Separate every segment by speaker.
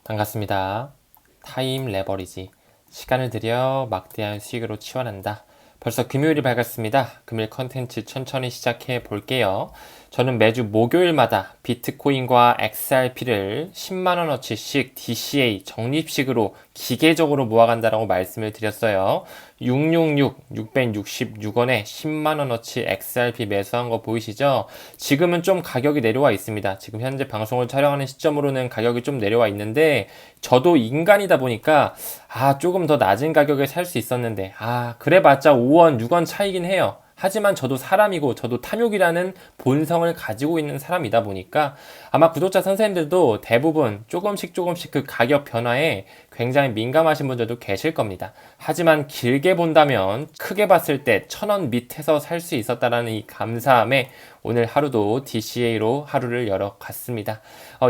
Speaker 1: 반갑습니다. 타임 레버리지. 시간을 들여 막대한 수익으로 치환한다. 벌써 금요일이 밝았습니다. 금요일 컨텐츠 천천히 시작해 볼게요. 저는 매주 목요일마다 비트코인과 XRP를 10만원어치씩 DCA 적립식으로 기계적으로 모아간다라고 말씀을 드렸어요. 666원에 10만원어치 XRP 매수한 거 보이시죠? 지금은 좀 가격이 내려와 있습니다. 지금 현재 방송을 촬영하는 시점으로는 가격이 좀 내려와 있는데 저도 인간이다 보니까 조금 더 낮은 가격에 살 수 있었는데 그래봤자 5원, 6원 차이긴 해요. 하지만 저도 사람이고 저도 탐욕이라는 본성을 가지고 있는 사람이다 보니까 아마 구독자 선생님들도 대부분 조금씩 그 가격 변화에 굉장히 민감하신 분들도 계실 겁니다. 하지만 길게 본다면 크게 봤을 때 1000원 밑에서 살 수 있었다라는 이 감사함에 오늘 하루도 DCA로 하루를 열어갔습니다.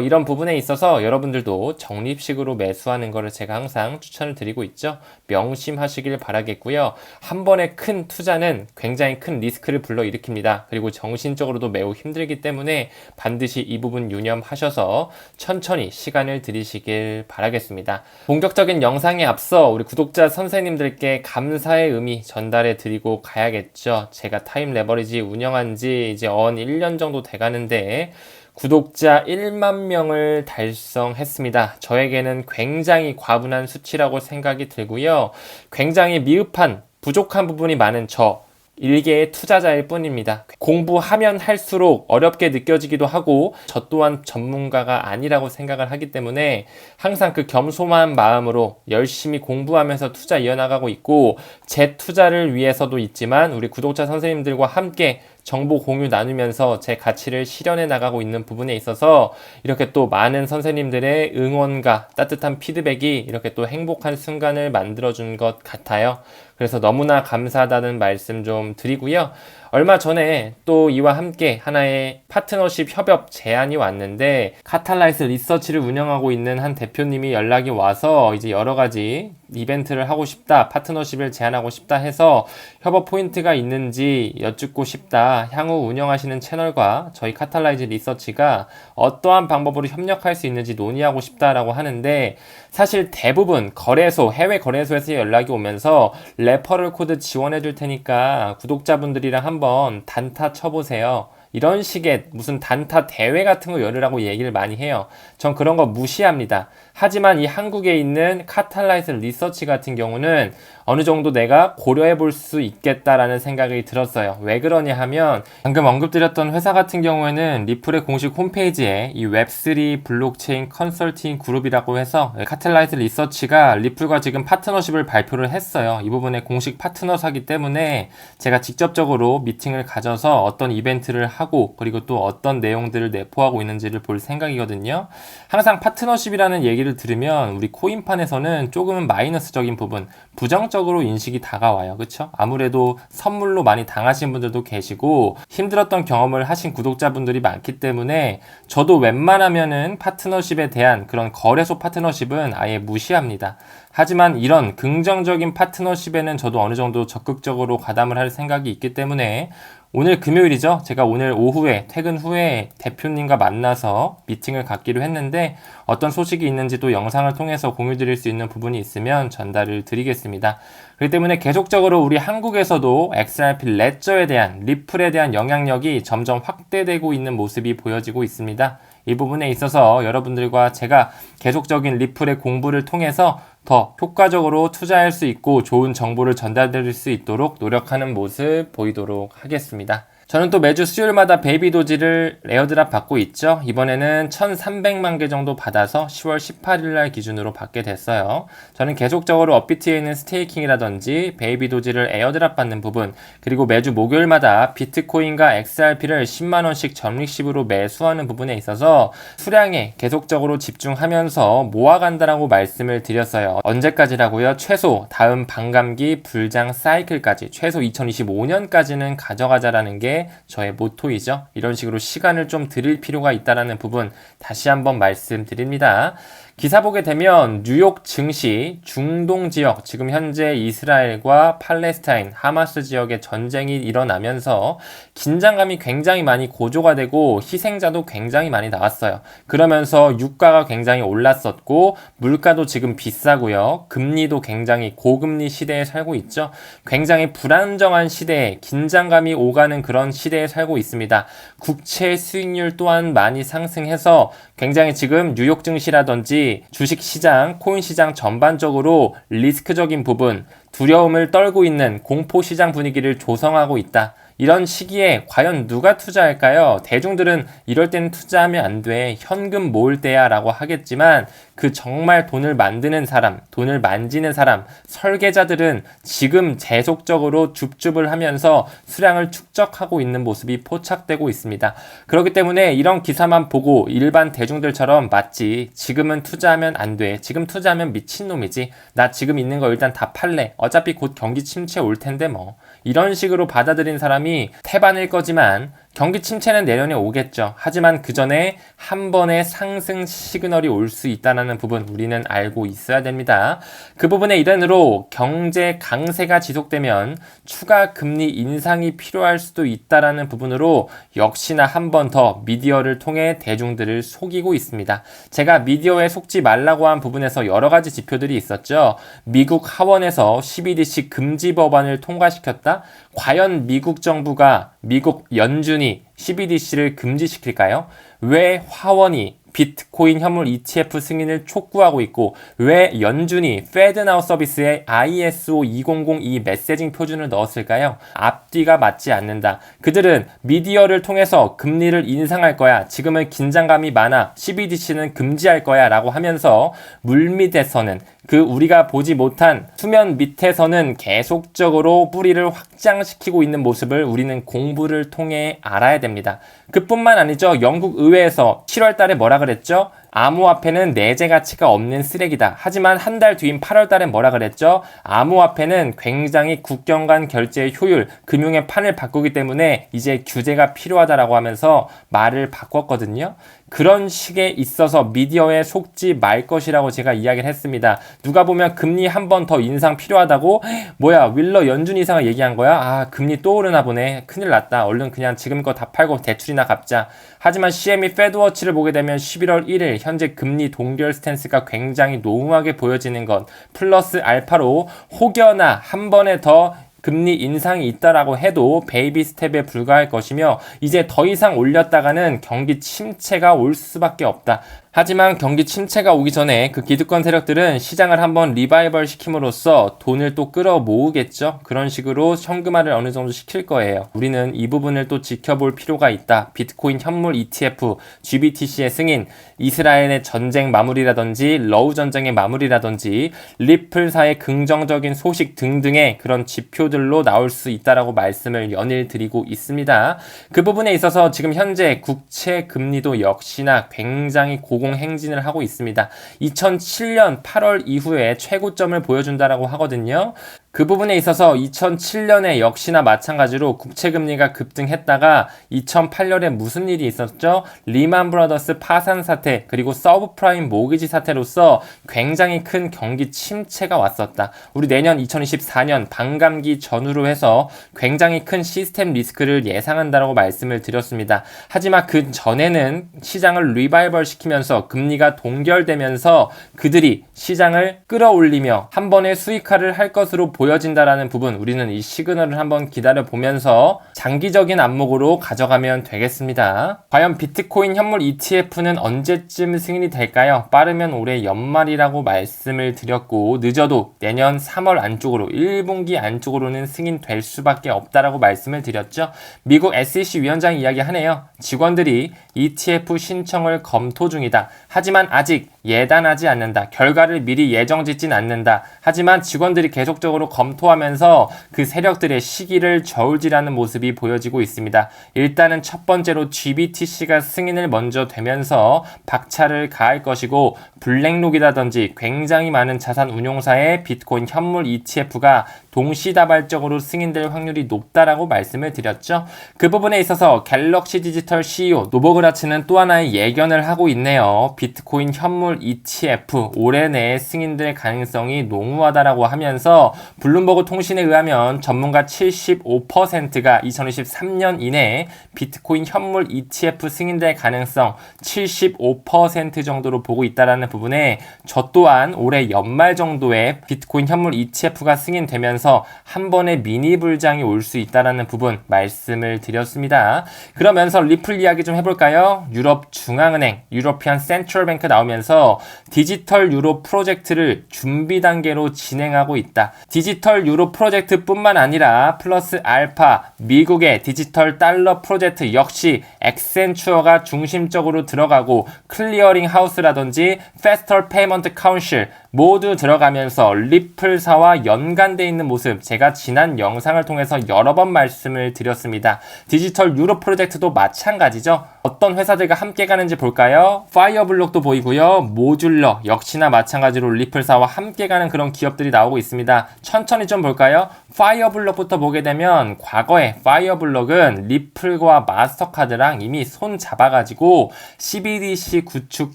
Speaker 1: 이런 부분에 있어서 여러분들도 적립식으로 매수하는 것을 제가 항상 추천을 드리고 있죠. 명심하시길 바라겠고요. 한 번의 큰 투자는 굉장히 큰 리스크를 불러일으킵니다. 그리고 정신적으로도 매우 힘들기 때문에 반드시 이 부분 유념하셔서 천천히 시간을 들이시길 바라겠습니다. 본격적인 영상에 앞서 우리 구독자 선생님들께 감사의 의미 전달해 드리고 가야겠죠. 제가 타임 레버리지 운영한 지 이제 1년 정도 돼가는데 구독자 1만 명을 달성했습니다. 저에게는 굉장히 과분한 수치라고 생각이 들고요. 굉장히 미흡한 부족한 부분이 많은 저 일개의 투자자일 뿐입니다. 공부하면 할수록 어렵게 느껴지기도 하고 저 또한 전문가가 아니라고 생각을 하기 때문에 항상 그 겸손한 마음으로 열심히 공부하면서 투자 이어나가고 있고 제 투자를 위해서도 있지만 우리 구독자 선생님들과 함께 정보 공유 나누면서 제 가치를 실현해 나가고 있는 부분에 있어서 이렇게 또 많은 선생님들의 응원과 따뜻한 피드백이 이렇게 또 행복한 순간을 만들어준 것 같아요. 그래서 너무나 감사하다는 말씀 좀 드리고요. 얼마 전에 또 이와 함께 하나의 파트너십 협업 제안이 왔는데 카탈라이스 리서치를 운영하고 있는 한 대표님이 연락이 와서 이제 여러 가지 이벤트를 하고 싶다, 파트너십을 제안하고 싶다 해서 협업 포인트가 있는지 여쭙고 싶다. 향후 운영하시는 채널과 저희 카탈라이즈 리서치가 어떠한 방법으로 협력할 수 있는지 논의하고 싶다라고 하는데 사실 대부분 거래소, 해외 거래소에서 연락이 오면서 레퍼럴 코드 지원해 줄 테니까 구독자분들이랑 한번 단타 쳐보세요. 이런 식의 무슨 단타 대회 같은 거 열으라고 얘기를 많이 해요. 전 그런 거 무시합니다. 하지만 이 한국에 있는 카탈라이스 리서치 같은 경우는 어느 정도 내가 고려해 볼 수 있겠다라는 생각이 들었어요. 왜 그러냐 하면 방금 언급드렸던 회사 같은 경우에는 리플의 공식 홈페이지에 이 웹3 블록체인 컨설팅 그룹이라고 해서 카탈라이스 리서치가 리플과 지금 파트너십을 발표를 했어요. 이 부분에 공식 파트너사기 때문에 제가 직접적으로 미팅을 가져서 어떤 이벤트를 하고 그리고 또 어떤 내용들을 내포하고 있는지를 볼 생각이거든요. 항상 파트너십이라는 얘기를 들으면 우리 코인판에서는 조금은 마이너스적인 부분, 부정적으로 인식이 다가와요. 그렇죠? 아무래도 선물로 많이 당하신 분들도 계시고 힘들었던 경험을 하신 구독자분들이 많기 때문에 저도 웬만하면은 파트너십에 대한 그런 거래소 파트너십은 아예 무시합니다. 하지만 이런 긍정적인 파트너십에는 저도 어느 정도 적극적으로 가담을 할 생각이 있기 때문에 오늘 금요일이죠. 제가 오늘 오후에 퇴근 후에 대표님과 만나서 미팅을 갖기로 했는데 어떤 소식이 있는지 또 영상을 통해서 공유 드릴 수 있는 부분이 있으면 전달을 드리겠습니다. 그렇기 때문에 계속적으로 우리 한국에서도 XRP 레저에 대한 리플에 대한 영향력이 점점 확대되고 있는 모습이 보여지고 있습니다. 이 부분에 있어서 여러분들과 제가 계속적인 리플의 공부를 통해서 더 효과적으로 투자할 수 있고 좋은 정보를 전달드릴 수 있도록 노력하는 모습 보이도록 하겠습니다. 저는 또 매주 수요일마다 베이비 도지를 에어드랍 받고 있죠. 이번에는 1300만 개 정도 받아서 10월 18일날 기준으로 받게 됐어요. 저는 계속적으로 업비트에 있는 스테이킹이라든지 베이비 도지를 에어드랍 받는 부분 그리고 매주 목요일마다 비트코인과 XRP를 10만원씩 적립식으로 매수하는 부분에 있어서 수량에 계속적으로 집중하면서 모아간다라고 말씀을 드렸어요. 언제까지라고요? 최소 다음 반감기 불장 사이클까지 최소 2025년까지는 가져가자라는 게 저의 모토이죠. 이런 식으로 시간을 좀 드릴 필요가 있다는 부분 다시 한번 말씀드립니다. 기사 보게 되면 뉴욕 증시, 중동 지역, 지금 현재 이스라엘과 팔레스타인, 하마스 지역의 전쟁이 일어나면서 긴장감이 굉장히 많이 고조가 되고 희생자도 굉장히 많이 나왔어요. 그러면서 유가가 굉장히 올랐었고 물가도 지금 비싸고요. 금리도 굉장히 고금리 시대에 살고 있죠. 굉장히 불안정한 시대에 긴장감이 오가는 그런 시대에 살고 있습니다. 국채 수익률 또한 많이 상승해서 굉장히 지금 뉴욕 증시라든지 주식시장, 코인시장 전반적으로 리스크적인 부분, 두려움을 떨고 있는 공포시장 분위기를 조성하고 있다. 이런 시기에 과연 누가 투자할까요? 대중들은 이럴 땐 투자하면 안 돼. 현금 모을 때야 라고 하겠지만 그 정말 돈을 만드는 사람, 돈을 만지는 사람, 설계자들은 지금 계속적으로 줍줍을 하면서 수량을 축적하고 있는 모습이 포착되고 있습니다. 그렇기 때문에 이런 기사만 보고 일반 대중들처럼 맞지. 지금은 투자하면 안 돼. 지금 투자하면 미친놈이지. 나 지금 있는 거 일단 다 팔래. 어차피 곧 경기 침체 올 텐데 뭐. 이런 식으로 받아들인 사람이 태반일 거지만 경기 침체는 내년에 오겠죠. 하지만 그 전에 한 번의 상승 시그널이 올 수 있다는 부분 우리는 알고 있어야 됩니다. 그 부분의 일환으로 경제 강세가 지속되면 추가 금리 인상이 필요할 수도 있다는 부분으로 역시나 한 번 더 미디어를 통해 대중들을 속이고 있습니다. 제가 미디어에 속지 말라고 한 부분에서 여러 가지 지표들이 있었죠. 미국 하원에서 CBDC 금지 법안을 통과시켰다? 과연 미국 정부가 미국 연준이 CBDC를 금지시킬까요? 왜 하원이 비트코인 현물 ETF 승인을 촉구하고 있고 왜 연준이 페드나우 서비스에 ISO 2002 메시징 표준을 넣었을까요? 앞뒤가 맞지 않는다. 그들은 미디어를 통해서 금리를 인상할 거야. 지금은 긴장감이 많아. CBDC는 금지할 거야 라고 하면서 물밑에서는 그 우리가 보지 못한 수면 밑에서는 계속적으로 뿌리를 확장시키고 있는 모습을 우리는 공부를 통해 알아야 됩니다. 그뿐만 아니죠. 영국 의회에서 7월 달에 뭐라 그랬죠? 암호화폐는 내재 가치가 없는 쓰레기다. 하지만 한 달 뒤인 8월 달에 뭐라 그랬죠? 암호화폐는 굉장히 국경 간 결제의 효율, 금융의 판을 바꾸기 때문에 이제 규제가 필요하다라고 하면서 말을 바꿨거든요. 그런 식에 있어서 미디어에 속지 말 것이라고 제가 이야기를 했습니다. 누가 보면 금리 한 번 더 인상 필요하다고? 뭐야, 윌러 연준 이사가 얘기한 거야? 아, 금리 또 오르나 보네. 큰일 났다. 얼른 그냥 지금 거 다 팔고 대출이나 갚자. 하지만 CME 페드워치를 보게 되면 11월 1일 현재 금리 동결 스탠스가 굉장히 노후하게 보여지는 것 플러스 알파로 혹여나 한 번에 더 금리 인상이 있다라고 해도 베이비 스텝에 불과할 것이며 이제 더 이상 올렸다가는 경기 침체가 올 수밖에 없다. 하지만 경기 침체가 오기 전에 그 기득권 세력들은 시장을 한번 리바이벌 시킴으로써 돈을 또 끌어 모으겠죠. 그런 식으로 현금화를 어느 정도 시킬 거예요. 우리는 이 부분을 또 지켜볼 필요가 있다. 비트코인 현물 ETF, GBTC의 승인, 이스라엘의 전쟁 마무리라든지 러우 전쟁의 마무리라든지 리플사의 긍정적인 소식 등등의 그런 지표들로 나올 수 있다라고 말씀을 연일 드리고 있습니다. 그 부분에 있어서 지금 현재 국채 금리도 역시나 굉장히 고공행진을 하고 있습니다. 2007년 8월 이후에 최고점을 보여준다라고 하거든요. 그 부분에 있어서 2007년에 역시나 마찬가지로 국채금리가 급등했다가 2008년에 무슨 일이 있었죠? 리만 브라더스 파산 사태 그리고 서브프라임 모기지 사태로서 굉장히 큰 경기 침체가 왔었다. 우리 내년 2024년 반감기 전후로 해서 굉장히 큰 시스템 리스크를 예상한다라고 말씀을 드렸습니다. 하지만 그 전에는 시장을 리바이벌 시키면서 금리가 동결되면서 그들이 시장을 끌어올리며 한 번에 수익화를 할 것으로 보여진다라는 부분 우리는 이 시그널을 한번 기다려 보면서 장기적인 안목으로 가져가면 되겠습니다. 과연 비트코인 현물 ETF는 언제쯤 승인이 될까요? 빠르면 올해 연말이라고 말씀을 드렸고 늦어도 내년 3월 안쪽으로 1분기 안쪽으로는 승인될 수밖에 없다라고 말씀을 드렸죠. 미국 SEC 위원장이 이야기하네요. 직원들이 ETF 신청을 검토 중이다. 하지만 아직 예단하지 않는다. 결과를 미리 예정짓진 않는다. 하지만 직원들이 계속적으로 적극적으로 검토하면서 그 세력들의 시기를 저울질하는 모습이 보여지고 있습니다. 일단은 첫 번째로 GBTC가 승인을 먼저 되면서 박차를 가할 것이고 블랙록이라든지 굉장히 많은 자산 운용사의 비트코인 현물 ETF가 동시다발적으로 승인될 확률이 높다라고 말씀을 드렸죠. 그 부분에 있어서 갤럭시 디지털 CEO 노보그라츠는 또 하나의 예견을 하고 있네요. 비트코인 현물 ETF 올해 내에 승인될 가능성이 농후하다라고 하면서 블룸버그 통신에 의하면 전문가 75%가 2023년 이내에 비트코인 현물 ETF 승인될 가능성 75% 정도로 보고 있다라는 부분에 저 또한 올해 연말 정도에 비트코인 현물 ETF가 승인되면서 한 번에 미니 불장이 올 수 있다라는 부분 말씀을 드렸습니다. 그러면서 리플 이야기 좀 해볼까요? 유럽 중앙은행, 유로피안 센트럴 뱅크 나오면서 디지털 유로 프로젝트를 준비 단계로 진행하고 있다. 디지털 유로 프로젝트뿐만 아니라 플러스 알파, 미국의 디지털 달러 프로젝트 역시 엑센추어가 중심적으로 들어가고 클리어링 하우스라든지 페스터 페이먼트 카운실 모두 들어가면서 리플사와 연관되어 있는 모습 제가 지난 영상을 통해서 여러 번 말씀을 드렸습니다. 디지털 유로 프로젝트도 마찬가지죠. 어떤 회사들과 함께 가는지 볼까요? 파이어블록도 보이고요. 모듈러 역시나 마찬가지로 리플사와 함께 가는 그런 기업들이 나오고 있습니다. 천천히 좀 볼까요? 파이어블록부터 보게 되면 과거에 파이어블록은 리플과 마스터카드랑 이미 손 잡아가지고 CBDC 구축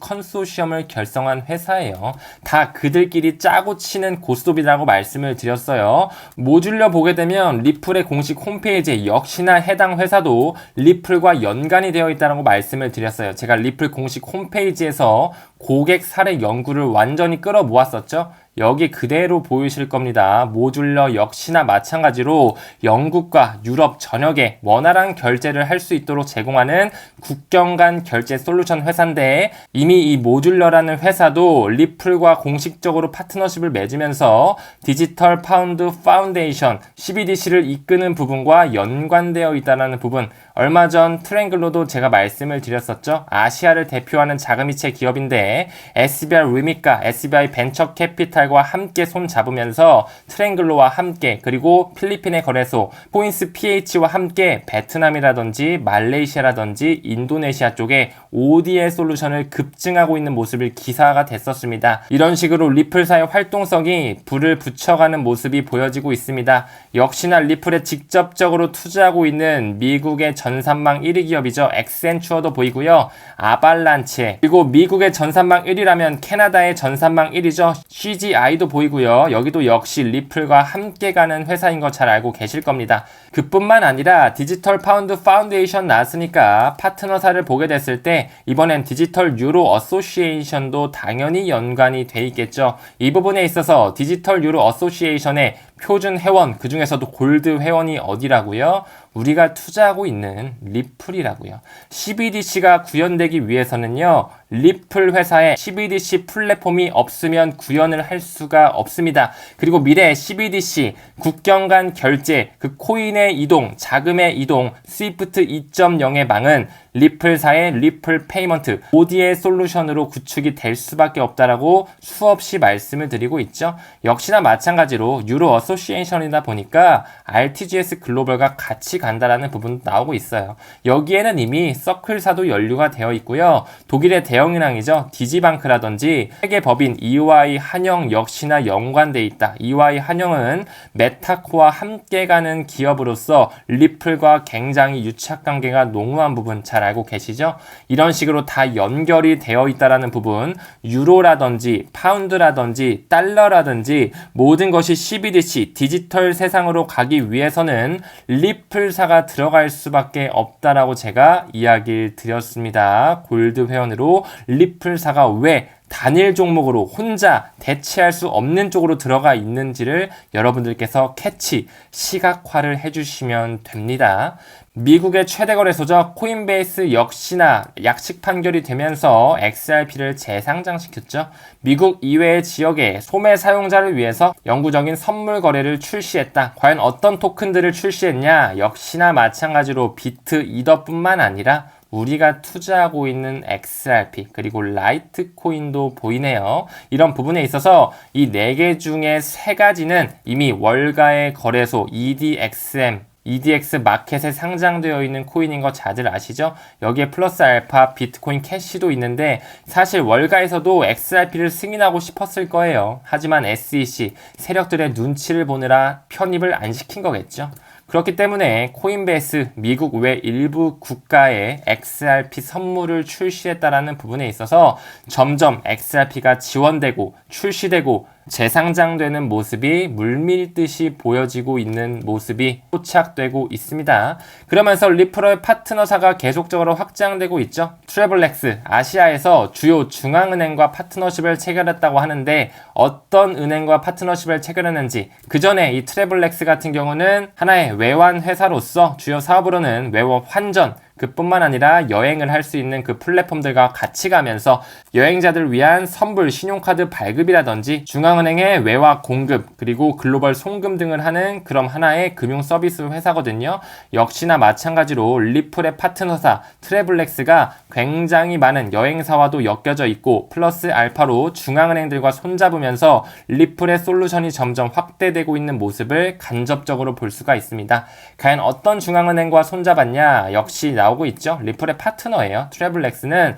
Speaker 1: 컨소시엄을 결성한 회사예요. 다 그들끼리 짜고 치는 고스톱이라고 말씀을 드렸어요. 모듈러 보게 되면 리플의 공식 홈페이지에 역시나 해당 회사도 리플과 연관이 되어 있다고 말씀을 드렸어요. 제가 리플 공식 홈페이지에서 고객 사례 연구를 완전히 끌어모았었죠. 여기 그대로 보이실 겁니다. 모듈러 역시나 마찬가지로 영국과 유럽 전역에 원활한 결제를 할 수 있도록 제공하는 국경 간 결제 솔루션 회사인데 이미 이 모듈러라는 회사도 리플과 공식적으로 파트너십을 맺으면서 디지털 파운드 파운데이션 CBDC를 이끄는 부분과 연관되어 있다는 부분 얼마 전 트랭글로도 제가 말씀을 드렸었죠. 아시아를 대표하는 자금이체 기업인데 SBI 리밋과 SBI 벤처 캐피탈과 함께 손 잡으면서 트랭글로와 함께 그리고 필리핀의 거래소 포인스 PH와 함께 베트남이라든지 말레이시아라든지 인도네시아 쪽에 ODL 솔루션을 급증하고 있는 모습을 기사가 됐었습니다. 이런 식으로 리플사의 활동성이 불을 붙여가는 모습이 보여지고 있습니다. 역시나 리플에 직접적으로 투자하고 있는 미국의 전산망 1위 기업이죠. 엑센추어도 보이고요. 아발란체 그리고 미국의 전산망 1위라면 캐나다의 전산망 1위죠. CGI도 보이고요. 여기도 역시 리플과 함께 가는 회사인 거 잘 알고 계실 겁니다. 그뿐만 아니라 디지털 파운드 파운데이션 나왔으니까 파트너사를 보게 됐을 때 이번엔 디지털 유로 어소시에이션도 당연히 연관이 돼 있겠죠. 이 부분에 있어서 디지털 유로 어소시에이션의 표준 회원, 그 중에서도 골드 회원이 어디라고요? 우리가 투자하고 있는 리플이라고요. CBDC가 구현되기 위해서는요. 리플 회사에 CBDC 플랫폼이 없으면 구현을 할 수가 없습니다. 그리고 미래 CBDC, 국경 간 결제, 그 코인의 이동, 자금의 이동, 스위프트 2.0의 방은 리플사의 리플 페이먼트, ODL 솔루션으로 구축이 될 수밖에 없다라고 수없이 말씀을 드리고 있죠. 역시나 마찬가지로 유로 어소시에이션이다 보니까 RTGS 글로벌과 같이 간다라는 부분도 나오고 있어요. 여기에는 이미 서클사도 연루가 되어 있고요. 독일의 대형은행이죠. 디지방크라든지 세계 법인 EY 한영 역시나 연관돼 있다. EY 한영은 메타코와 함께 가는 기업으로서 리플과 굉장히 유착관계가 농후한 부분 잘 알고 계시죠? 이런 식으로 다 연결이 되어 있다라는 부분, 유로라든지 파운드라든지 달러라든지 모든 것이 CBDC 디지털 세상으로 가기 위해서는 리플사가 들어갈 수밖에 없다라고 제가 이야기를 드렸습니다. 골드 회원으로 리플사가 왜 단일 종목으로 혼자 대체할 수 없는 쪽으로 들어가 있는지를 여러분들께서 캐치, 시각화를 해주시면 됩니다. 미국의 최대 거래소죠. 코인베이스 역시나 약식 판결이 되면서 XRP를 재상장시켰죠. 미국 이외의 지역의 소매 사용자를 위해서 영구적인 선물 거래를 출시했다. 과연 어떤 토큰들을 출시했냐? 역시나 마찬가지로 비트 이더뿐만 아니라 우리가 투자하고 있는 XRP 그리고 라이트코인도 보이네요. 이런 부분에 있어서 이 4개 중에 3가지는 이미 월가의 거래소 EDX 마켓에 상장되어 있는 코인인 거 다들 아시죠? 여기에 플러스 알파, 비트코인 캐시도 있는데 사실 월가에서도 XRP를 승인하고 싶었을 거예요. 하지만 SEC 세력들의 눈치를 보느라 편입을 안 시킨 거겠죠. 그렇기 때문에 코인베이스 미국 외 일부 국가에 XRP 선물을 출시했다라는 부분에 있어서 점점 XRP가 지원되고 출시되고 재상장되는 모습이 물밀듯이 보여지고 있는 모습이 포착되고 있습니다. 그러면서 리플의 파트너사가 계속적으로 확장되고 있죠. 트래블렉스 아시아에서 주요 중앙은행과 파트너십을 체결했다고 하는데 어떤 은행과 파트너십을 체결했는지 그 전에 이 트래블렉스 같은 경우는 하나의 외환 회사로서 주요 사업으로는 외화 환전 그뿐만 아니라 여행을 할 수 있는 그 플랫폼들과 같이 가면서 여행자들 위한 선불 신용카드 발급이라든지 중앙은행의 외화 공급 그리고 글로벌 송금 등을 하는 그런 하나의 금융 서비스 회사거든요. 역시나 마찬가지로 리플의 파트너사 트래블렉스가 굉장히 많은 여행사와도 엮여져 있고 플러스 알파로 중앙은행들과 손잡으면서 리플의 솔루션이 점점 확대되고 있는 모습을 간접적으로 볼 수가 있습니다. 과연 어떤 중앙은행과 손잡았냐? 역시 나오고 있죠. 리플의 파트너예요. 트래블렉스는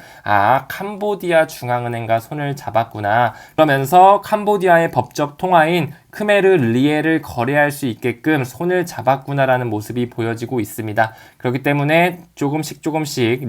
Speaker 1: 캄보디아 중앙은행과 손을 잡았구나. 그러면서 캄보디아의 법적 통화인 크메르 리에를 거래할 수 있게끔 손을 잡았구나라는 모습이 보여지고 있습니다. 그렇기 때문에 조금씩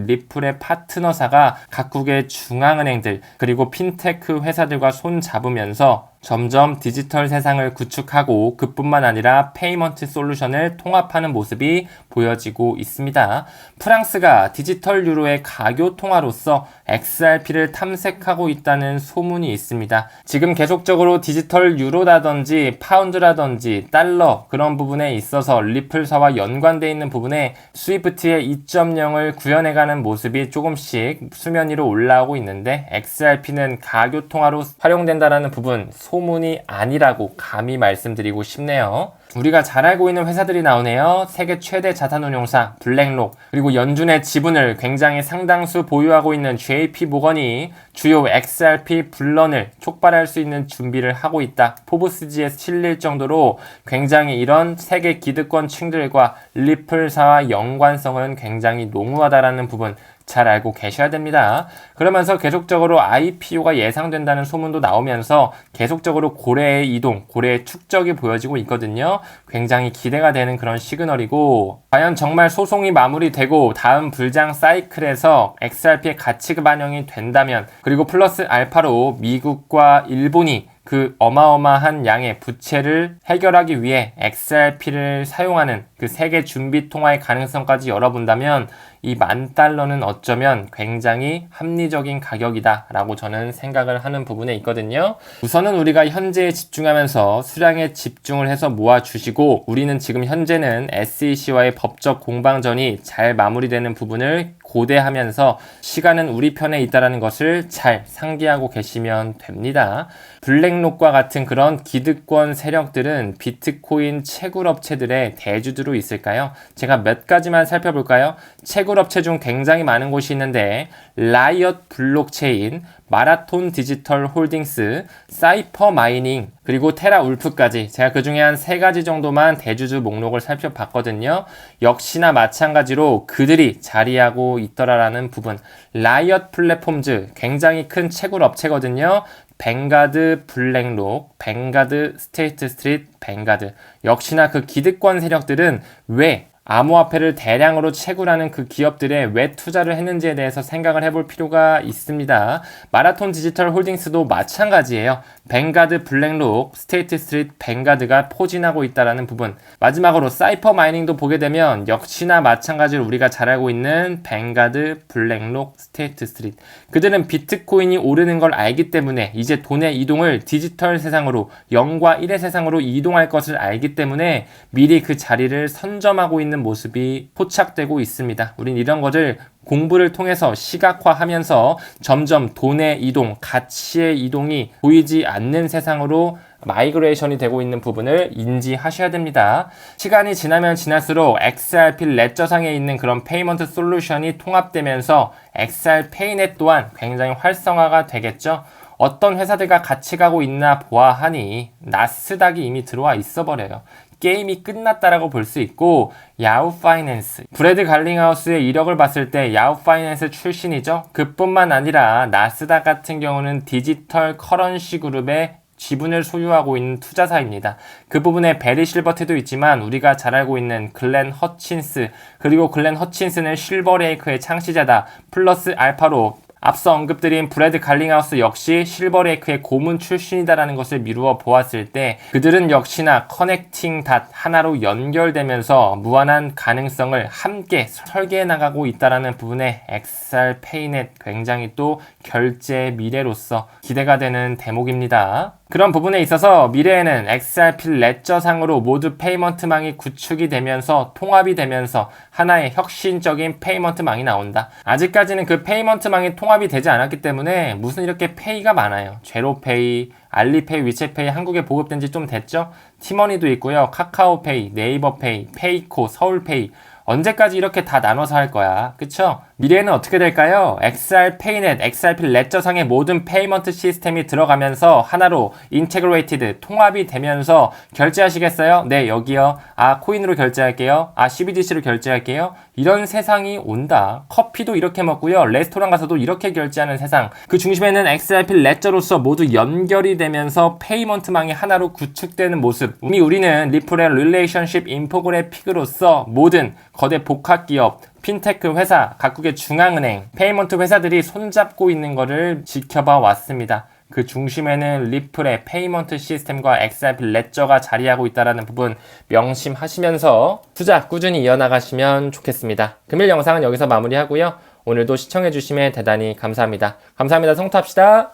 Speaker 1: 리플의 파트너사가 각국의 중앙은행들 그리고 핀테크 회사들과 손 잡으면서 점점 디지털 세상을 구축하고 그뿐만 아니라 페이먼트 솔루션을 통합하는 모습이 보여지고 있습니다. 프랑스가 디지털 유로의 가교 통화로서 XRP를 탐색하고 있다는 소문이 있습니다. 지금 계속적으로 디지털 유로라든지 파운드라든지 달러 그런 부분에 있어서 리플사와 연관되어 있는 부분에 스위프트의 2.0을 구현해가는 모습이 조금씩 수면 위로 올라오고 있는데 XRP는 가교 통화로 활용된다는 부분 소문이 아니라고 감히 말씀드리고 싶네요. 우리가 잘 알고 있는 회사들이 나오네요. 세계 최대 자산운용사 블랙록 그리고 연준의 지분을 굉장히 상당수 보유하고 있는 JP모건이 주요 XRP 분란을 촉발할 수 있는 준비를 하고 있다. 포브스지에 실릴 정도로 굉장히 이런 세계 기득권층들과 리플사와 연관성은 굉장히 농후하다라는 부분 잘 알고 계셔야 됩니다. 그러면서 계속적으로 IPO가 예상된다는 소문도 나오면서 계속적으로 고래의 이동, 고래의 축적이 보여지고 있거든요. 굉장히 기대가 되는 그런 시그널이고 과연 정말 소송이 마무리되고 다음 불장 사이클에서 XRP의 가치가 반영이 된다면 그리고 플러스 알파로 미국과 일본이 그 어마어마한 양의 부채를 해결하기 위해 XRP를 사용하는 그 세계 준비 통화의 가능성까지 열어본다면 이 $10,000는 어쩌면 굉장히 합리적인 가격이다 라고 저는 생각을 하는 부분에 있거든요. 우선은 우리가 현재에 집중하면서 수량에 집중을 해서 모아주시고 우리는 지금 현재는 SEC와의 법적 공방전이 잘 마무리되는 부분을 고대하면서 시간은 우리 편에 있다는 것을 잘 상기하고 계시면 됩니다. 블랙록과 같은 그런 기득권 세력들은 비트코인 채굴업체들의 대주주로 있을까요? 제가 몇 가지만 살펴볼까요? 채굴업체 중 굉장히 많은 곳이 있는데 라이엇 블록체인, 마라톤 디지털 홀딩스, 사이퍼 마이닝, 그리고 테라 울프까지 제가 그 중에 한 3가지 정도만 대주주 목록을 살펴봤거든요. 역시나 마찬가지로 그들이 자리하고 있더라라는 부분. 라이엇 플랫폼즈 굉장히 큰 채굴 업체거든요. 뱅가드 블랙록, 뱅가드 스테이트 스트리트 뱅가드. 역시나 그 기득권 세력들은 왜 암호화폐를 대량으로 채굴하는 그 기업들에 왜 투자를 했는지에 대해서 생각을 해볼 필요가 있습니다. 마라톤 디지털 홀딩스도 마찬가지예요. 뱅가드 블랙록, 스테이트 스트리트 뱅가드가 포진하고 있다는 부분. 마지막으로 사이퍼 마이닝도 보게 되면 역시나 마찬가지로 우리가 잘 알고 있는 뱅가드 블랙록, 스테이트 스트리트. 그들은 비트코인이 오르는 걸 알기 때문에 이제 돈의 이동을 디지털 세상으로 0과 1의 세상으로 이동할 것을 알기 때문에 미리 그 자리를 선점하고 있는 모습이 포착되고 있습니다. 우린 이런 것을 공부를 통해서 시각화하면서 점점 돈의 이동, 가치의 이동이 보이지 않는 세상으로 마이그레이션이 되고 있는 부분을 인지하셔야 됩니다. 시간이 지나면 지날수록 XRP 레저상에 있는 그런 페이먼트 솔루션이 통합되면서 XRPaynet 또한 굉장히 활성화가 되겠죠. 어떤 회사들과 같이 가고 있나 보아하니 나스닥이 이미 들어와 있어 버려요. 게임이 끝났다라고 볼 수 있고, 야후 파이낸스, 브래드 갈링하우스의 이력을 봤을 때 야후 파이낸스 출신이죠. 그뿐만 아니라 나스닥 같은 경우는 디지털 커런시 그룹의 지분을 소유하고 있는 투자사입니다. 그 부분에 베리 실버트도 있지만 우리가 잘 알고 있는 글렌 허친스, 그리고 글렌 허친스는 실버레이크의 창시자다. 플러스 알파로 앞서 언급드린 브래드 갈링하우스 역시 실버레이크의 고문 출신이다라는 것을 미루어 보았을 때 그들은 역시나 커넥팅 닷 하나로 연결되면서 무한한 가능성을 함께 설계해 나가고 있다라는 부분에 XRPaynet 굉장히 또 결제의 미래로서 기대가 되는 대목입니다. 그런 부분에 있어서 미래에는 XRP 레저상으로 모두 페이먼트망이 구축이 되면서 통합이 되면서 하나의 혁신적인 페이먼트망이 나온다. 아직까지는 그 페이먼트망이 통합이 되지 않았기 때문에 무슨 이렇게 페이가 많아요. 제로페이, 알리페이, 위챗페이 한국에 보급된 지 좀 됐죠? 티머니도 있고요. 카카오페이, 네이버페이, 페이코, 서울페이 언제까지 이렇게 다 나눠서 할 거야? 그쵸? 미래에는 어떻게 될까요? XRPaynet, XRP 레저상의 모든 페이먼트 시스템이 들어가면서 하나로 인테그레이티드, 통합이 되면서 결제하시겠어요? 네, 여기요. 아, 코인으로 결제할게요. 아, CBDC로 결제할게요. 이런 세상이 온다. 커피도 이렇게 먹고요. 레스토랑 가서도 이렇게 결제하는 세상. 그 중심에는 XRP 레저로서 모두 연결이 되면서 페이먼트망이 하나로 구축되는 모습. 이미 우리는 리플의 릴레이션십 인포그래픽으로서 모든 거대 복합기업, 핀테크 회사, 각국의 중앙은행, 페이먼트 회사들이 손잡고 있는 것을 지켜봐 왔습니다. 그 중심에는 리플의 페이먼트 시스템과 XRP 레저가 자리하고 있다는 부분 명심하시면서 투자 꾸준히 이어나가시면 좋겠습니다. 금일 영상은 여기서 마무리하고요. 오늘도 시청해주시면 대단히 감사합니다. 감사합니다. 성투합시다.